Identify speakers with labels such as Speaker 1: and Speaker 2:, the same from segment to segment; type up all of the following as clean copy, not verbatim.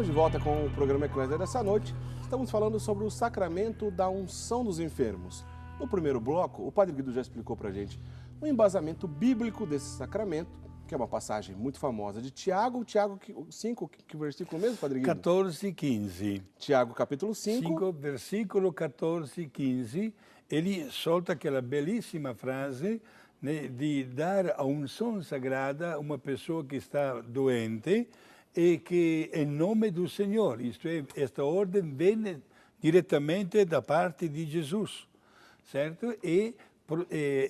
Speaker 1: de volta com o programa Eclésia dessa noite. Estamos falando sobre o sacramento da unção dos enfermos. No primeiro bloco, o Padre Guido já explicou pra gente o embasamento bíblico desse sacramento, que é uma passagem muito famosa de Tiago. Tiago 5, que versículo mesmo, Padre Guido?
Speaker 2: 14 e 15.
Speaker 1: Tiago, capítulo 5.
Speaker 2: Versículo 14 e 15, ele solta aquela belíssima frase, né, de dar a unção sagrada a uma pessoa que está doente e que, em nome do Senhor, isto é, esta ordem vem diretamente da parte de Jesus, certo? E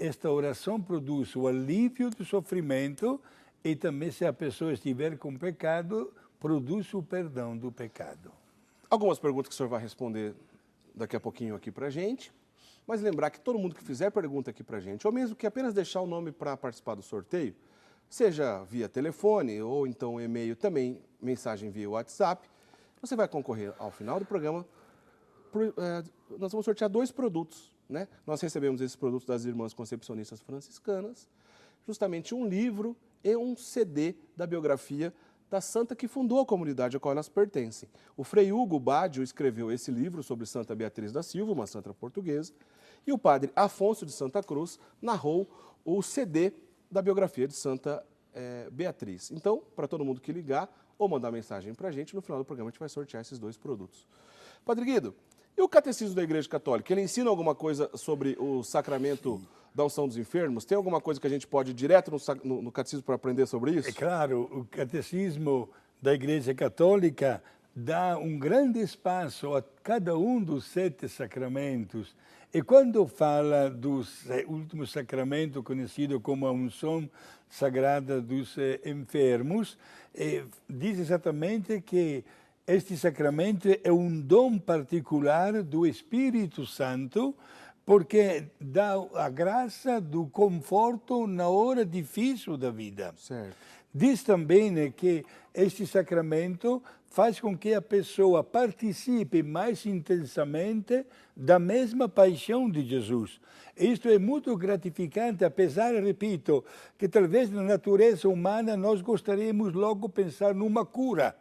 Speaker 2: esta oração produz o alívio do sofrimento e também, se a pessoa estiver com pecado, produz o perdão do pecado.
Speaker 1: Algumas perguntas que o senhor vai responder daqui a pouquinho aqui pra gente, mas lembrar que todo mundo que fizer pergunta aqui pra gente, ou mesmo que apenas deixar o nome para participar do sorteio, seja via telefone ou então e-mail, também mensagem via WhatsApp, você vai concorrer ao final do programa. Nós vamos sortear 2 produtos, né? Nós recebemos esses produtos das Irmãs Concepcionistas Franciscanas, justamente um livro e um CD da biografia da santa que fundou a comunidade a qual elas pertencem. O Frei Hugo Baggio escreveu esse livro sobre Santa Beatriz da Silva, uma santa portuguesa, e o padre Afonso de Santa Cruz narrou o CD da biografia de Santa Beatriz. Então, para todo mundo que ligar ou mandar mensagem para a gente, no final do programa a gente vai sortear esses 2 produtos. Padre Guido, e o Catecismo da Igreja Católica, ele ensina alguma coisa sobre o sacramento da unção dos enfermos? Tem alguma coisa que a gente pode ir direto no Catecismo para aprender sobre isso?
Speaker 2: É claro, o Catecismo da Igreja Católica dá um grande espaço a cada um dos 7 sacramentos. E quando fala do último sacramento, conhecido como a unção sagrada dos enfermos, diz exatamente que este sacramento é um dom particular do Espírito Santo, porque dá a graça do conforto na hora difícil da vida.
Speaker 1: Certo.
Speaker 2: Diz também que este sacramento faz com que a pessoa participe mais intensamente da mesma paixão de Jesus. Isto é muito gratificante, apesar, repito, que talvez na natureza humana nós gostaríamos logo de pensar numa cura,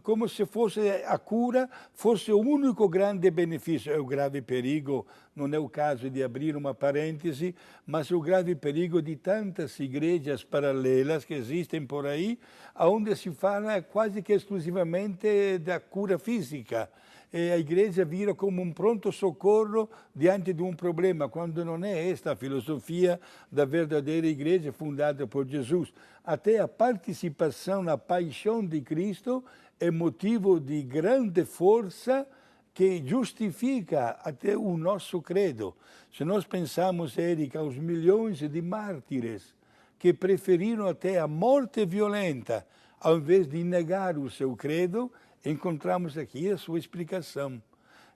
Speaker 2: como se fosse a cura fosse o único grande benefício. É o grave perigo, não é o caso de abrir uma parêntese, mas o grave perigo de tantas igrejas paralelas que existem por aí, onde se fala quase que exclusivamente da cura física. E a igreja vira como um pronto-socorro diante de um problema, quando não é esta a filosofia da verdadeira igreja fundada por Jesus. Até a participação na paixão de Cristo é motivo de grande força que justifica até o nosso credo. Se nós pensamos, Érica, aos milhões de mártires que preferiram até a morte violenta, ao invés de negar o seu credo, encontramos aqui a sua explicação.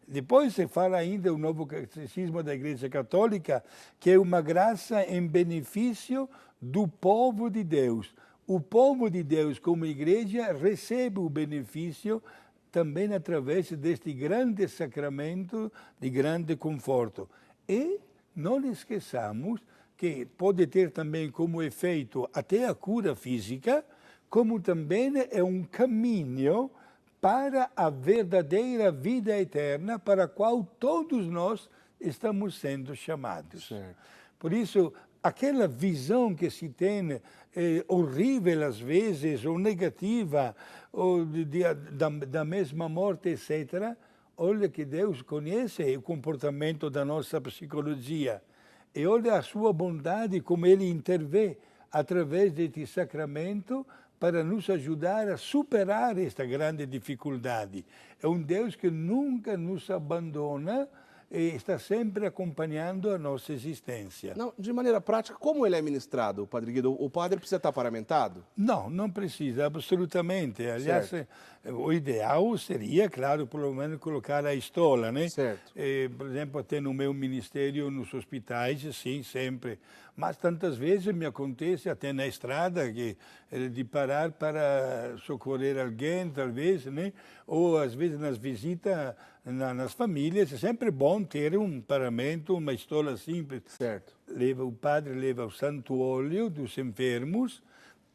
Speaker 2: Depois se fala ainda o novo catecismo da Igreja Católica, que é uma graça em benefício do povo de Deus. O povo de Deus, como igreja, recebe o benefício também através deste grande sacramento de grande conforto. E não esqueçamos que pode ter também como efeito até a cura física, como também é um caminho para a verdadeira vida eterna, para a qual todos nós estamos sendo chamados.
Speaker 1: Certo.
Speaker 2: Por isso, aquela visão que se tem, horrível às vezes, ou negativa, ou da mesma morte, etc., olha que Deus conhece o comportamento da nossa psicologia. E olha a sua bondade, como Ele intervém através deste sacramento, para nos ajudar a superar esta grande dificuldade. É um Deus que nunca nos abandona e está sempre acompanhando a nossa existência.
Speaker 1: Não, de maneira prática, como ele é ministrado, Padre Guido? O padre precisa estar paramentado?
Speaker 2: Não, não precisa, absolutamente. Aliás, o ideal seria, claro, pelo menos colocar a estola, né?
Speaker 1: Certo.
Speaker 2: Por exemplo, até no meu ministério, nos hospitais, sim, sempre. Mas tantas vezes me acontece, até na estrada, de parar para socorrer alguém, talvez, né? Ou às vezes nas visitas nas famílias, é sempre bom ter um paramento, uma estola simples.
Speaker 1: Certo.
Speaker 2: O padre leva o santo óleo dos enfermos,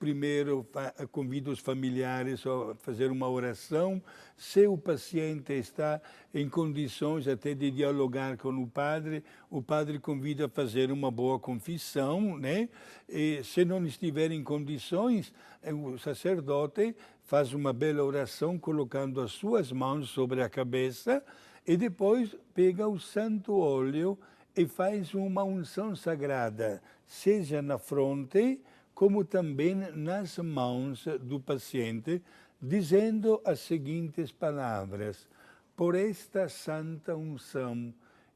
Speaker 2: primeiro convida os familiares a fazer uma oração. Se o paciente está em condições até de dialogar com o padre convida a fazer uma boa confissão, né? E se não estiver em condições, o sacerdote faz uma bela oração colocando as suas mãos sobre a cabeça e depois pega o santo óleo e faz uma unção sagrada, seja na fronte, como também nas mãos do paciente, dizendo as seguintes palavras: por esta santa unção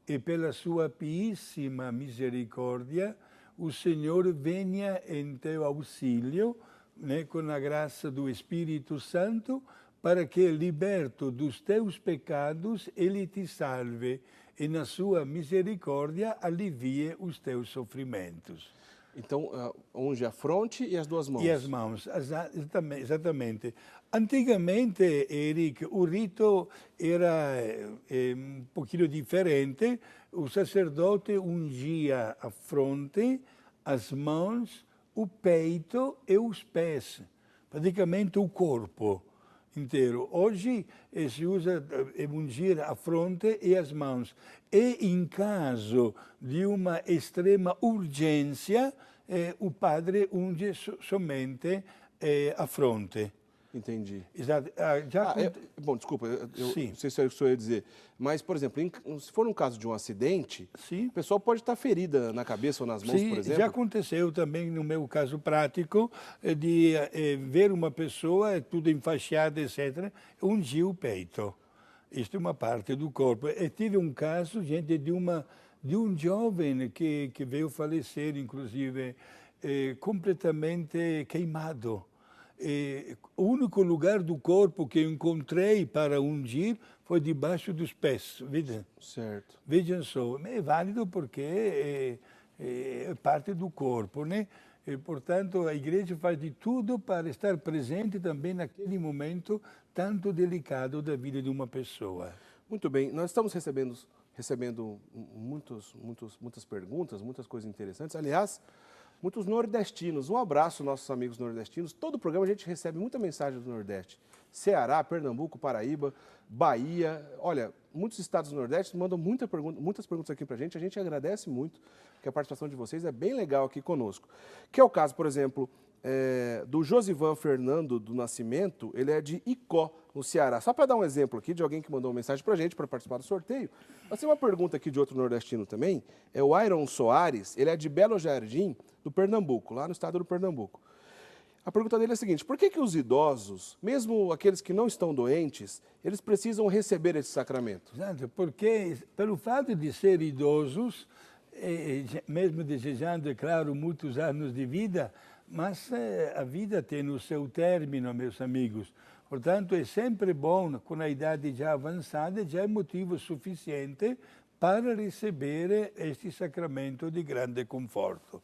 Speaker 2: e pela sua piíssima misericórdia, o Senhor venha em teu auxílio, né, com a graça do Espírito Santo, para que, liberto dos teus pecados, Ele te salve e, na sua misericórdia, alivie os teus sofrimentos.
Speaker 1: Então, unge a fronte e as duas mãos.
Speaker 2: E as mãos, exatamente. Antigamente, Eric, o rito era um pouquinho diferente. O sacerdote ungia a fronte, as mãos, o peito e os pés, praticamente o corpo inteiro. Hoje se usa ungir a fronte e as mãos. E em caso de uma extrema urgência, o padre unge somente a fronte.
Speaker 1: Entendi.
Speaker 2: Exato.
Speaker 1: Bom, desculpa, eu
Speaker 2: Sim.
Speaker 1: não sei se é isso que eu ia dizer, mas, por exemplo, se for um caso de um acidente,
Speaker 2: Sim.
Speaker 1: a pessoa pode estar ferida na cabeça ou nas mãos,
Speaker 2: Sim,
Speaker 1: por exemplo?
Speaker 2: já aconteceu também, no meu caso prático, de ver uma pessoa, tudo enfaixada, etc., ungir o peito. Isto é uma parte do corpo. E tive um caso, gente, de um jovem que veio falecer, inclusive, completamente queimado. O único lugar do corpo que eu encontrei para ungir foi debaixo dos pés, vejam?
Speaker 1: Certo.
Speaker 2: Vejam só, é válido porque é parte do corpo, né? E, portanto, a igreja faz de tudo para estar presente também naquele momento tanto delicado da vida de uma pessoa.
Speaker 1: Muito bem, nós estamos recebendo muitas perguntas, muitas coisas interessantes. Aliás, muitos nordestinos. Um abraço, nossos amigos nordestinos. Todo o programa a gente recebe muita mensagem do Nordeste. Ceará, Pernambuco, Paraíba, Bahia. Olha, muitos estados do Nordeste mandam muitas perguntas aqui pra gente. A gente agradece muito, porque a participação de vocês é bem legal aqui conosco. Que é o caso, por exemplo, do Josivan Fernando do Nascimento. Ele é de Icó, no Ceará. Só para dar um exemplo aqui de alguém que mandou uma mensagem pra gente para participar do sorteio. Mas tem uma pergunta aqui de outro nordestino também. É o Iron Soares. Ele é de Belo Jardim, do Pernambuco, lá no estado do Pernambuco. A pergunta dele é a seguinte: por que os idosos, mesmo aqueles que não estão doentes, eles precisam receber esse sacramento?
Speaker 2: Exato, porque pelo fato de ser idosos, mesmo desejando, é claro, muitos anos de vida, mas a vida tem o seu término, meus amigos. Portanto, é sempre bom, com a idade já avançada, já é motivo suficiente para receber este sacramento de grande conforto.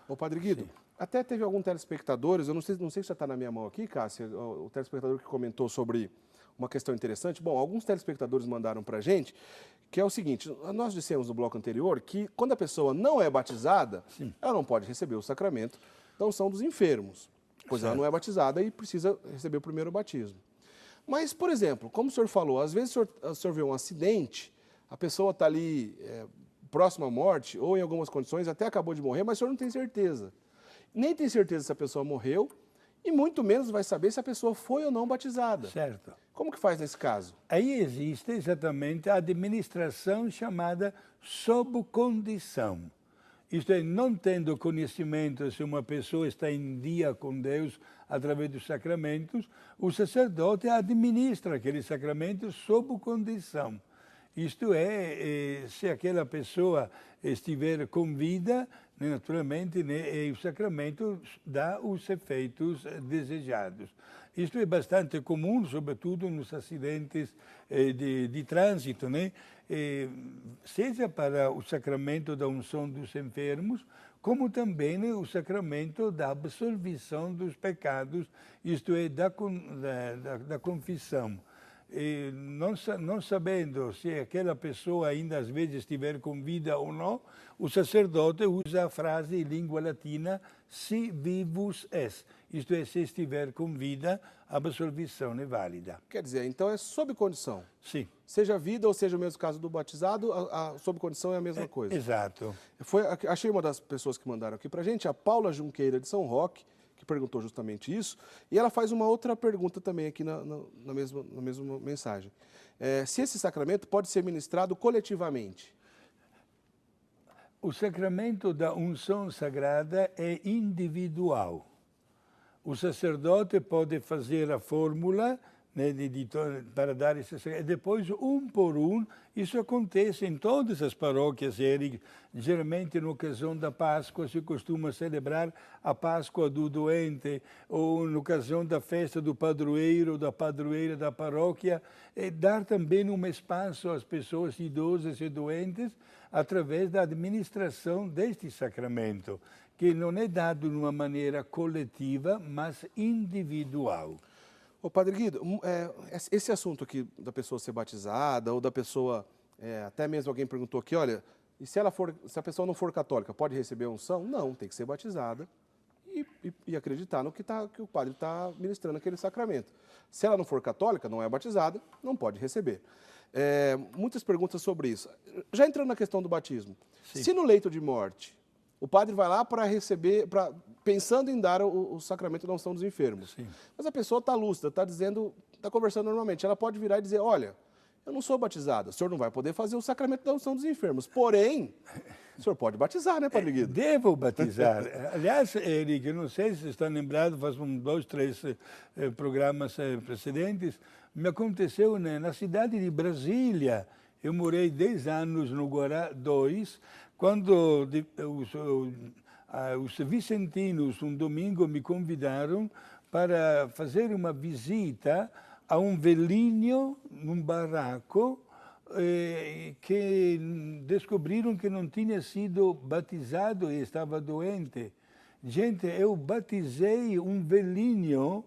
Speaker 1: Ô, Padre Guido, até teve alguns telespectadores, eu não sei se já está na minha mão aqui, Cássia, o telespectador que comentou sobre uma questão interessante. Bom, alguns telespectadores mandaram para a gente, que é o seguinte: nós dissemos no bloco anterior que quando a pessoa não é batizada, ela não pode receber o sacramento da unção dos enfermos, pois ela não é batizada e precisa receber o primeiro batismo. Mas, por exemplo, como o senhor falou, às vezes o senhor vê um acidente, a pessoa está ali próxima à morte, ou em algumas condições até acabou de morrer, mas o senhor não tem certeza. Nem tem certeza se a pessoa morreu, e muito menos vai saber se a pessoa foi ou não batizada.
Speaker 2: Certo.
Speaker 1: Como que faz nesse caso?
Speaker 2: Aí existe exatamente a administração chamada sob condição. Isto é, não tendo conhecimento se uma pessoa está em dia com Deus através dos sacramentos, o sacerdote administra aquele sacramento sob condição. Isto é, se aquela pessoa estiver com vida, naturalmente, o sacramento dá os efeitos desejados. Isto é bastante comum, sobretudo nos acidentes de trânsito, né? Seja para o sacramento da unção dos enfermos, como também o sacramento da absolvição dos pecados, isto é, da confissão. e não sabendo se aquela pessoa ainda às vezes estiver com vida ou não, o sacerdote usa a frase em língua latina, si vivus es, isto é, se estiver com vida, a absolvição é válida.
Speaker 1: Quer dizer, então é sob condição.
Speaker 2: Sim.
Speaker 1: Seja vida ou seja o mesmo caso do batizado, a sob condição é a mesma coisa.
Speaker 2: Exato.
Speaker 1: Achei uma das pessoas que mandaram aqui para a gente, a Paula Junqueira de São Roque, que perguntou justamente isso, e ela faz uma outra pergunta também aqui na mesma mensagem. Se esse sacramento pode ser ministrado coletivamente?
Speaker 2: O sacramento da unção sagrada é individual. O sacerdote pode fazer a fórmula, né, para dar esse sacramento, e depois, um por um, isso acontece em todas as paróquias, Eric. Geralmente, na ocasião da Páscoa, se costuma celebrar a Páscoa do doente, ou na ocasião da festa do padroeiro, da padroeira da paróquia, e dar também um espaço às pessoas idosas e doentes, através da administração deste sacramento, que não é dado de uma maneira coletiva, mas individual.
Speaker 1: Ô, Padre Guido, esse assunto aqui da pessoa ser batizada, ou da pessoa, até mesmo alguém perguntou aqui, olha, e se a pessoa não for católica, pode receber a unção? Não, tem que ser batizada e acreditar no que o padre está ministrando aquele sacramento. Se ela não for católica, não é batizada, não pode receber. Muitas perguntas sobre isso. Já entrando na questão do batismo, sim. Se no leito de morte, o padre vai lá para receber, pensando em dar o sacramento da unção dos enfermos, sim. Mas a pessoa está lúcida, está conversando normalmente, ela pode virar e dizer, olha, eu não sou batizada, o senhor não vai poder fazer o sacramento da unção dos enfermos, porém, o senhor pode batizar, né, Padre Guido?
Speaker 2: Devo batizar. Aliás, Eric, eu não sei se estão lembrados, faz 2, 3 programas precedentes, me aconteceu na cidade de Brasília. Eu morei 10 anos no Guará 2, quando os vicentinos, um domingo, me convidaram para fazer uma visita a um velhinho num barraco que descobriram que não tinha sido batizado e estava doente. Gente, eu batizei um velhinho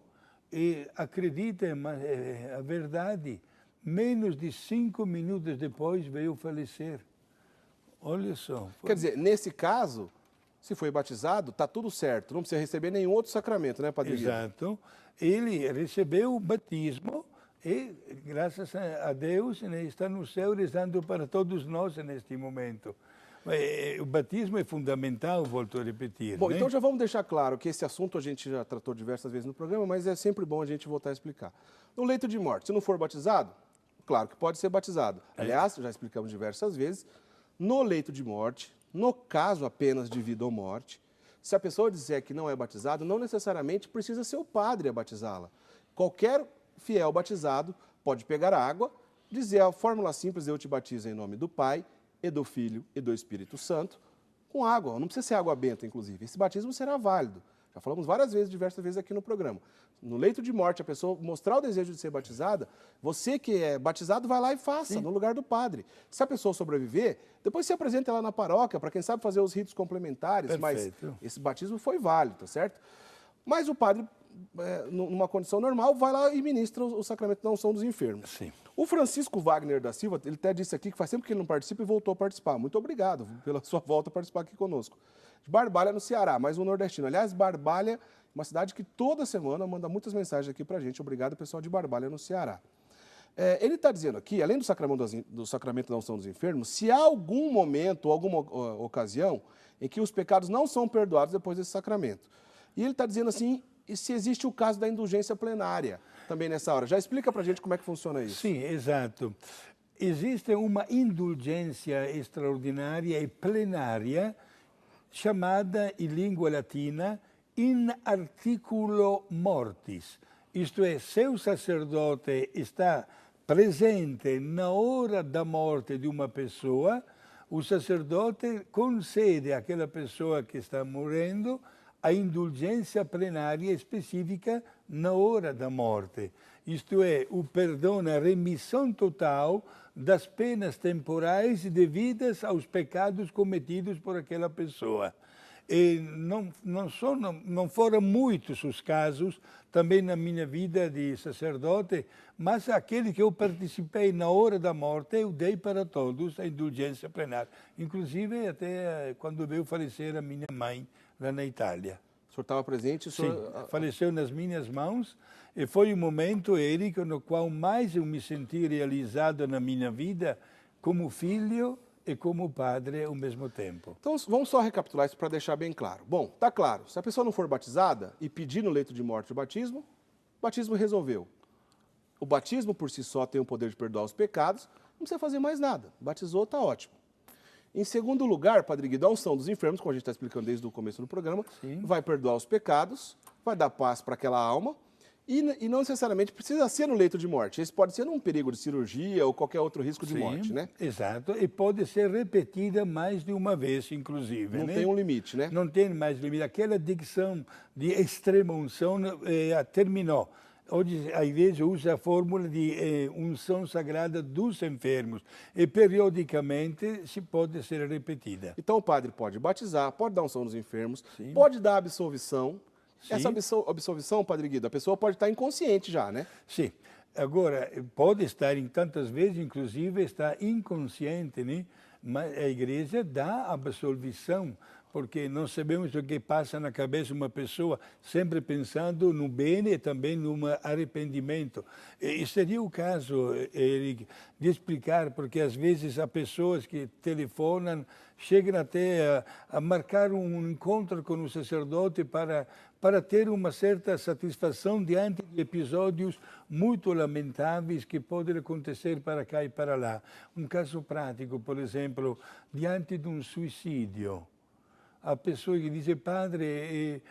Speaker 2: e, acreditem, mas é a verdade, menos de 5 minutos depois veio falecer. Olha só.
Speaker 1: Quer dizer, nesse caso, se foi batizado, está tudo certo, não precisa receber nenhum outro sacramento, né, Padre Guido?
Speaker 2: Exato. Ele recebeu o batismo e, graças a Deus, está no céu rezando para todos nós neste momento. O batismo é fundamental, volto a repetir.
Speaker 1: Bom,
Speaker 2: né?
Speaker 1: Então já vamos deixar claro que esse assunto a gente já tratou diversas vezes no programa, mas é sempre bom a gente voltar a explicar. No leito de morte, se não for batizado, claro que pode ser batizado. Aliás, já explicamos diversas vezes, no leito de morte, no caso apenas de vida ou morte, se a pessoa disser que não é batizado, não necessariamente precisa ser o padre a batizá-la. Qualquer fiel batizado pode pegar a água, dizer a fórmula simples, eu te batizo em nome do Pai, e do Filho e do Espírito Santo, com água. Não precisa ser água benta, inclusive. Esse batismo será válido. Já falamos diversas vezes aqui no programa. No leito de morte, a pessoa mostrar o desejo de ser batizada, você que é batizado, vai lá e faça, no lugar do padre. Se a pessoa sobreviver, depois se apresenta lá na paróquia, para quem sabe fazer os ritos complementares,
Speaker 2: Perfeito.
Speaker 1: Mas esse batismo foi válido, tá certo? Mas o padre, numa condição normal, vai lá e ministra o sacramento da unção dos enfermos.
Speaker 2: Sim.
Speaker 1: O Francisco Wagner da Silva, ele até disse aqui que faz tempo que ele não participa e voltou a participar. Muito obrigado pela sua volta a participar aqui conosco. De Barbalha, no Ceará, mais um nordestino. Aliás, Barbalha, uma cidade que toda semana manda muitas mensagens aqui pra gente. Obrigado, pessoal de Barbalha, no Ceará. Ele está dizendo aqui, além do sacramento da unção dos enfermos, se há algum momento, alguma ocasião, em que os pecados não são perdoados depois desse sacramento. E ele está dizendo assim, e se existe o caso da indulgência plenária também nessa hora. Já explica para a gente como é que funciona isso.
Speaker 2: Sim, exato. Existe uma indulgência extraordinária e plenária, chamada em língua latina in articulo mortis. Isto é, se o sacerdote está presente na hora da morte de uma pessoa, o sacerdote concede àquela pessoa que está morrendo a indulgência plenária específica na hora da morte. Isto é, o perdão, a remissão total das penas temporais devidas aos pecados cometidos por aquela pessoa. E não foram muitos os casos, também na minha vida de sacerdote, mas aquele que eu participei na hora da morte, eu dei para todos a indulgência plenária. Inclusive até quando veio falecer a minha mãe lá na Itália.
Speaker 1: O senhor estava presente?
Speaker 2: Sim, faleceu nas minhas mãos e foi um momento, Érico, no qual mais eu me senti realizado na minha vida como filho e como padre ao mesmo tempo.
Speaker 1: Então, vamos só recapitular isso para deixar bem claro. Bom, tá claro, se a pessoa não for batizada e pedir no leito de morte o batismo resolveu. O batismo por si só tem o poder de perdoar os pecados, não precisa fazer mais nada. Batizou, está ótimo. Em segundo lugar, Padre Guido, a unção dos enfermos, como a gente está explicando desde o começo do programa,
Speaker 2: Sim.
Speaker 1: vai perdoar os pecados, vai dar paz para aquela alma e não necessariamente precisa ser no leito de morte. Esse pode ser num perigo de cirurgia ou qualquer outro risco de morte, né?
Speaker 2: Exato, e pode ser repetida mais de uma vez, inclusive.
Speaker 1: Não
Speaker 2: né?
Speaker 1: tem um limite, né?
Speaker 2: Não tem mais limite. Aquela dicção de extrema unção terminou. Hoje a Igreja usa a fórmula de unção sagrada dos enfermos e periodicamente se pode ser repetida.
Speaker 1: Então o padre pode batizar, pode dar unção nos enfermos,
Speaker 2: Sim.
Speaker 1: pode dar absolvição.
Speaker 2: Sim.
Speaker 1: Essa absolvição, Padre Guido, a pessoa pode estar inconsciente já, né?
Speaker 2: Sim. Agora, pode estar em tantas vezes, inclusive está inconsciente, né? Mas a Igreja dá absolvição, porque não sabemos o que passa na cabeça de uma pessoa, sempre pensando no bem e também no arrependimento. E seria o caso, Eric, de explicar, porque às vezes há pessoas que telefonam, chegam até a marcar um encontro com o sacerdote para ter uma certa satisfação diante de episódios muito lamentáveis que podem acontecer para cá e para lá. Um caso prático, por exemplo, diante de um suicídio. A pessoa que diz, padre,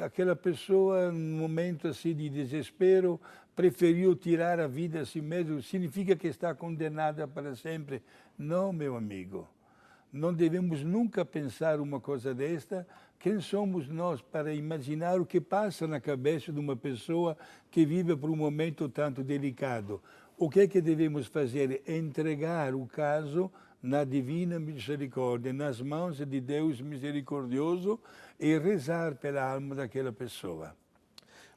Speaker 2: aquela pessoa, num momento assim de desespero, preferiu tirar a vida a si mesmo, significa que está condenada para sempre? Não, meu amigo. Não devemos nunca pensar uma coisa desta. Quem somos nós para imaginar o que passa na cabeça de uma pessoa que vive por um momento tanto delicado? O que é que devemos fazer? Entregar o caso na divina misericórdia, nas mãos de Deus misericordioso e rezar pela alma daquela pessoa.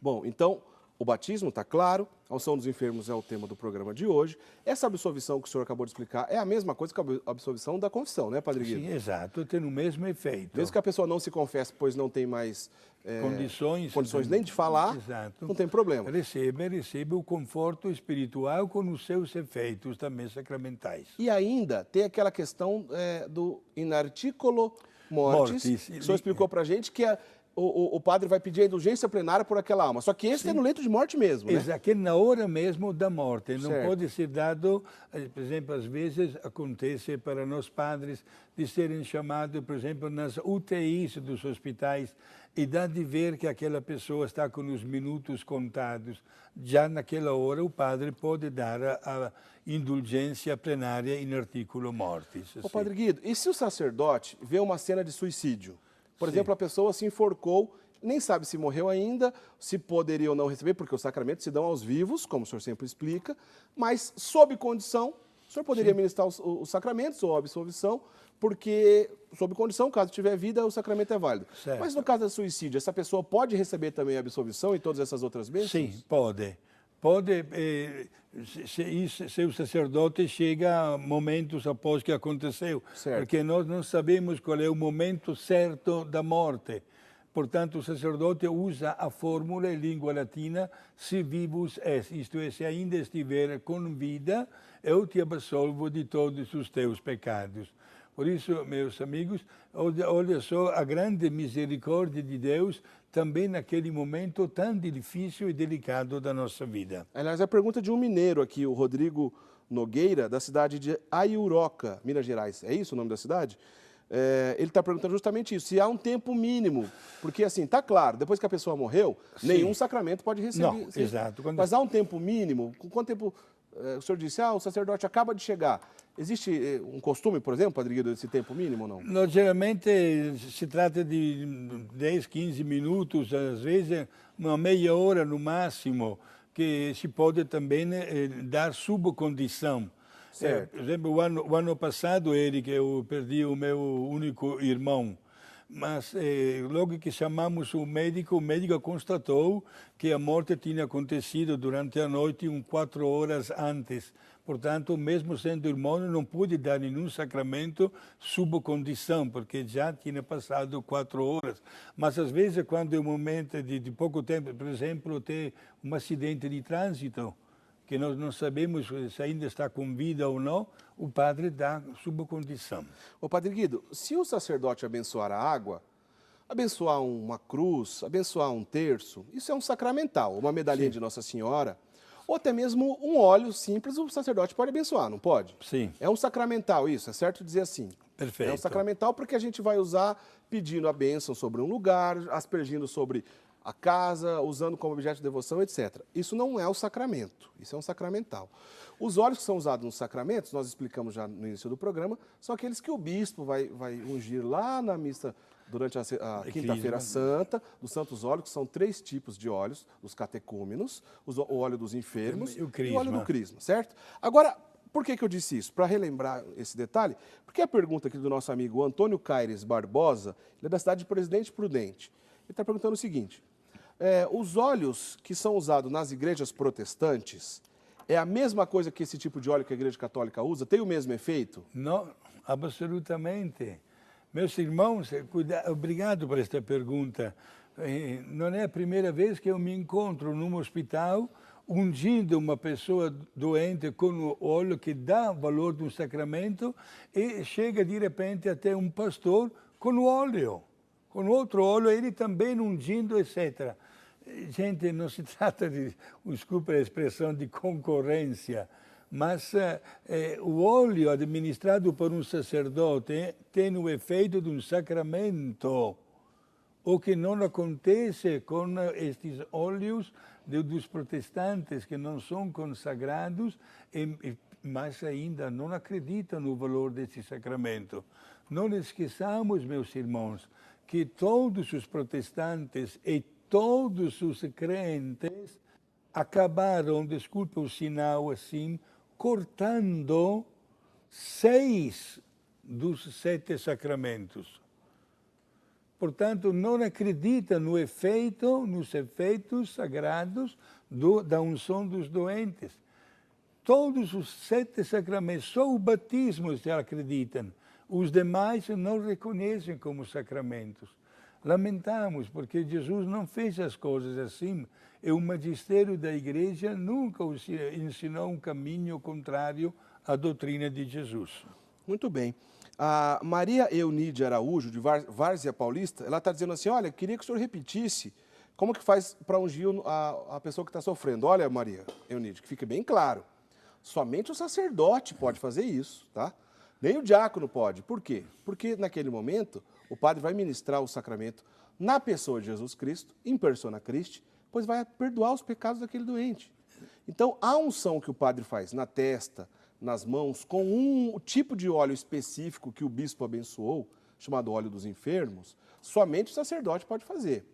Speaker 1: Bom, então, o batismo está claro, a unção dos enfermos é o tema do programa de hoje. Essa absolvição que o senhor acabou de explicar é a mesma coisa que a absolvição da confissão, né, Padre Guido?
Speaker 2: Sim, exato, tem o mesmo efeito.
Speaker 1: Mesmo que a pessoa não se confesse, pois não tem mais condições nem de falar,
Speaker 2: exato.
Speaker 1: Não tem problema.
Speaker 2: Recebe o conforto espiritual com os seus efeitos também sacramentais.
Speaker 1: E ainda tem aquela questão do in articulo mortis, que o senhor explicou para a gente que o padre vai pedir a indulgência plenária por aquela alma. Só que esse é no leito de morte mesmo, né?
Speaker 2: Exato, na hora mesmo da morte. Não
Speaker 1: certo.
Speaker 2: Pode ser dado, por exemplo, às vezes acontece para nós padres de serem chamados, por exemplo, nas UTIs dos hospitais e dá de ver que aquela pessoa está com os minutos contados. Já naquela hora o padre pode dar a indulgência plenária in articulo mortis.
Speaker 1: Ô, Padre Guido, e se o sacerdote vê uma cena de suicídio? Por
Speaker 2: Sim.
Speaker 1: exemplo, a pessoa se enforcou, nem sabe se morreu ainda, se poderia ou não receber, porque os sacramentos se dão aos vivos, como o senhor sempre explica, mas sob condição, o senhor poderia ministrar os sacramentos ou a absolvição, porque, sob condição, caso tiver vida, o sacramento é válido.
Speaker 2: Certo.
Speaker 1: Mas no caso da suicídio, essa pessoa pode receber também a absolvição e todas essas outras bênçãos?
Speaker 2: Sim, pode. Pode, se o sacerdote chega momentos após que aconteceu,
Speaker 1: certo.
Speaker 2: Porque nós não sabemos qual é o momento certo da morte. Portanto, o sacerdote usa a fórmula em língua latina, se vivus es, isto é, se ainda estiver com vida, eu te absolvo de todos os teus pecados. Por isso, meus amigos, olha só a grande misericórdia de Deus também naquele momento tão difícil e delicado da nossa vida.
Speaker 1: Aliás, a pergunta de um mineiro aqui, o Rodrigo Nogueira, da cidade de Aiuroca, Minas Gerais. É isso o nome da cidade? Ele está perguntando justamente isso, se há um tempo mínimo. Porque, assim, está claro, depois que a pessoa morreu, nenhum sacramento pode receber.
Speaker 2: Não, exato.
Speaker 1: Mas há um tempo mínimo? Com quanto tempo... O senhor disse, o sacerdote acaba de chegar. Existe um costume, por exemplo, Padre Guido, desse tempo mínimo ou não?
Speaker 2: Geralmente se trata de 10, 15 minutos, às vezes uma meia hora no máximo, que se pode também dar subcondição. Por exemplo, o ano passado, Eric, eu perdi o meu único irmão. mas logo que chamamos o médico constatou que a morte tinha acontecido durante a noite 4 horas antes. Portanto, mesmo sendo irmão, não pude dar nenhum sacramento sob condição, porque já tinha passado 4 horas. Mas às vezes, quando é um momento de pouco tempo, por exemplo, tem um acidente de trânsito, que nós não sabemos se ainda está com vida ou não, o padre dá sob condição.
Speaker 1: Ô, Padre Guido, se o sacerdote abençoar a água, abençoar uma cruz, abençoar um terço, isso é um sacramental, uma medalhinha de Nossa Senhora, ou até mesmo um óleo simples, o sacerdote pode abençoar, não pode?
Speaker 2: Sim.
Speaker 1: É um sacramental isso, é certo dizer assim?
Speaker 2: Perfeito.
Speaker 1: É um sacramental porque a gente vai usar pedindo a bênção sobre um lugar, aspergindo sobre a casa, usando como objeto de devoção, etc. Isso não é o sacramento, isso é um sacramental. Os óleos que são usados nos sacramentos, nós explicamos já no início do programa, são aqueles que o bispo vai ungir lá na missa durante a Quinta-feira Santa, dos santos óleos, que são 3 tipos de óleos, os catecúmenos, o óleo dos enfermos e o óleo do crisma, certo? Agora, por que eu disse isso? Para relembrar esse detalhe, porque a pergunta aqui do nosso amigo Antônio Caires Barbosa, ele é da cidade de Presidente Prudente. Ele está perguntando o seguinte, os óleos que são usados nas igrejas protestantes, é a mesma coisa que esse tipo de óleo que a Igreja Católica usa? Tem o mesmo efeito?
Speaker 2: Não, absolutamente. Meus irmãos, obrigado por esta pergunta. Não é a primeira vez que eu me encontro num hospital ungindo uma pessoa doente com o óleo que dá valor de um sacramento e chega de repente até um pastor com o óleo, com outro óleo, ele também ungindo, etc. Gente, não se trata de, desculpa a expressão, de concorrência, mas o óleo administrado por um sacerdote tem o efeito de um sacramento, o que não acontece com estes óleos dos protestantes que não são consagrados, mas ainda não acreditam no valor desse sacramento. Não esqueçamos, meus irmãos, que todos os protestantes e todos os crentes acabaram, desculpa o sinal assim, cortando 6 dos 7 sacramentos. Portanto, não acredita no efeito, nos efeitos sagrados da unção dos doentes. Todos os 7 sacramentos, só o batismo se acreditam. Os demais não reconhecem como sacramentos. Lamentamos, porque Jesus não fez as coisas assim. E o magistério da igreja nunca ensinou um caminho contrário à doutrina de Jesus.
Speaker 1: Muito bem. A Maria Eunide Araújo, de Várzea Paulista, ela está dizendo assim, olha, queria que o senhor repetisse como que faz para ungir a pessoa que está sofrendo. Olha, Maria Eunide, que fique bem claro, somente o sacerdote pode fazer isso, tá? Nem o diácono pode. Por quê? Porque naquele momento o padre vai ministrar o sacramento na pessoa de Jesus Cristo, in persona Christi, pois vai perdoar os pecados daquele doente. Então, a unção que o padre faz na testa, nas mãos, com um tipo de óleo específico que o bispo abençoou, chamado óleo dos enfermos, somente o sacerdote pode fazer.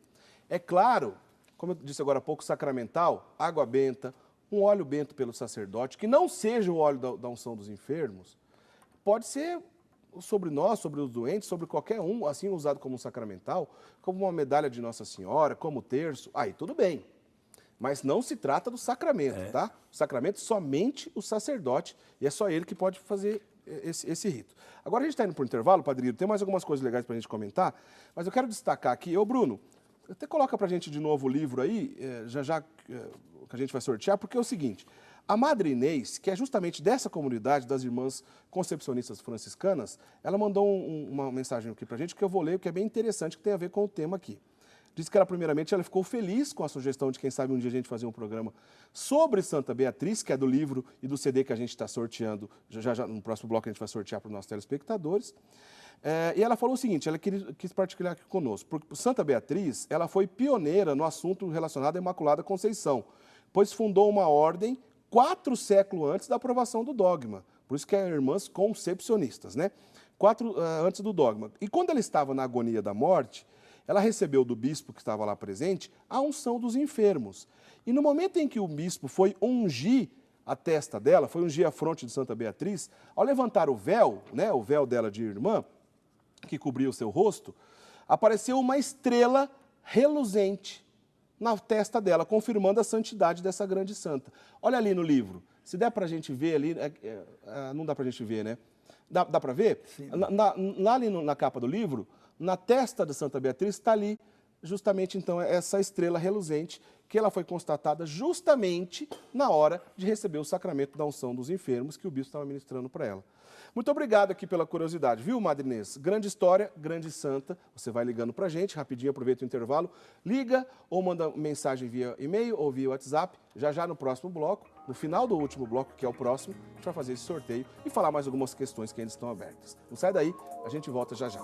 Speaker 1: É claro, como eu disse agora há pouco, sacramental, água benta, um óleo bento pelo sacerdote, que não seja o óleo da unção dos enfermos, pode ser sobre nós, sobre os doentes, sobre qualquer um, assim usado como um sacramental, como uma medalha de Nossa Senhora, como terço, aí tudo bem. Mas não se trata do sacramento, tá? O sacramento somente o sacerdote, e é só ele que pode fazer esse rito. Agora a gente está indo para o intervalo, Padre Guido, tem mais algumas coisas legais para a gente comentar, mas eu quero destacar aqui, Bruno, até coloca para a gente de novo o livro aí, que a gente vai sortear, porque é o seguinte, a Madre Inês, que é justamente dessa comunidade das Irmãs Concepcionistas Franciscanas, ela mandou uma mensagem aqui para a gente que eu vou ler, que é bem interessante, que tem a ver com o tema aqui. Diz que primeiramente, ela ficou feliz com a sugestão de quem sabe um dia a gente fazer um programa sobre Santa Beatriz, que é do livro e do CD que a gente está sorteando, já no próximo bloco a gente vai sortear para os nossos telespectadores. E ela falou o seguinte, ela quis partilhar aqui conosco, porque Santa Beatriz, ela foi pioneira no assunto relacionado à Imaculada Conceição, pois fundou uma ordem 4 séculos antes da aprovação do dogma, por isso que é Irmãs Concepcionistas, né? 4 antes do dogma. E quando ela estava na agonia da morte, ela recebeu do bispo que estava lá presente a unção dos enfermos. E no momento em que o bispo foi ungir a testa dela, foi ungir a fronte de Santa Beatriz, ao levantar o véu, né, o véu dela de irmã, que cobria o seu rosto, apareceu uma estrela reluzente na testa dela, confirmando a santidade dessa grande santa. Olha ali no livro. Se der para a gente ver ali, não dá para a gente ver, né? Dá para ver?
Speaker 2: Sim.
Speaker 1: Lá ali na capa do livro, na testa da Santa Beatriz, está ali justamente então essa estrela reluzente, que ela foi constatada justamente na hora de receber o sacramento da unção dos enfermos que o bispo estava ministrando para ela. Muito obrigado aqui pela curiosidade, viu, Madre Inês? Grande história, grande santa. Você vai ligando para a gente, rapidinho, aproveita o intervalo, liga ou manda mensagem via e-mail ou via WhatsApp. Já no próximo bloco, no final do último bloco, que é o próximo, a gente vai fazer esse sorteio e falar mais algumas questões que ainda estão abertas. Não sai daí, a gente volta já já.